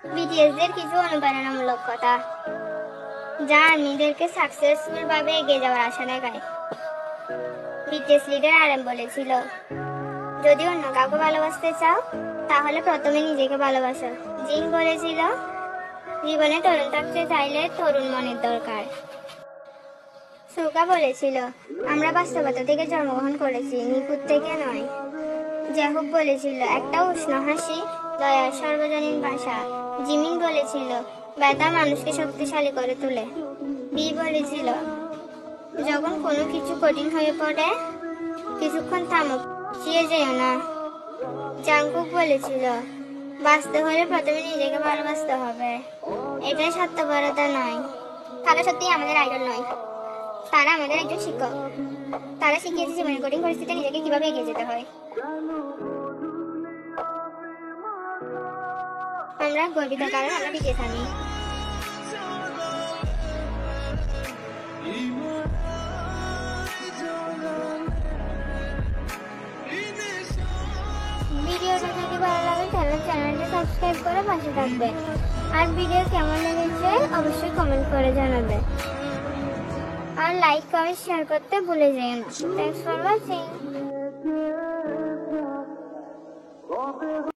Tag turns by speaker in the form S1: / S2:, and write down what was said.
S1: BTS দের কিছু অনুপ্রেরণামূলক কথা যা আর্মিদেরকে সাকসেসফুল ভাবে এগিয়ে যাওয়ার আশা দেখায়। বিটিএস লিডার RM বলেছিল, যদি অন্য কাউকে ভালোবাসতে চাও তাহলে প্রথমে নিজেকে ভালোবাসো। জিন বলেছিল, জীবনে তরুণ থাকতে চাইলে তরুণ মনের দরকার। সুকা বলেছিল, আমরা বাস্তবতা থেকে জন্মগ্রহণ করেছি, নিখুঁত থেকে নয়। জেহুব বলেছিল, একটা উষ্ণ হাসি দয়ার সর্বজনীন ভাষা। জিমিন বলেছিল, ব্যথা মানুষকে শক্তিশালী করে তোলে। বি বলেছিল, যখন কোনো কিছু কঠিন হয়ে পড়ে কিছুক্ষণ থামো, পিছিয়ে যেও না। জাংকুক বলেছিল, বাঁচতে হলে প্রথমে নিজেকে ভালোবাসতে হবে। এটাই স্বার্থপরতা নয়। তারা সত্যিই আমাদের আইডল নয়, তারা আমাদের একজন শিক্ষক। তারা শিখিয়েছে জীবনের কঠিন পরিস্থিতিতে নিজেকে কিভাবে এগিয়ে যেতে হয়। আমরা গর্বিত কারণ আমরা বিটিএস আর্মি। ভিডিওটা যদি ভালো লাগে তাহলে চ্যানেলটা সাবস্ক্রাইব করে পাশে থাকবে। আর ভিডিও কেমন লেগেছে অবশ্যই কমেন্ট করে জানাবে। আর লাইক কমেন্ট শেয়ার করতে ভুলে যেও না। Thanks for watching.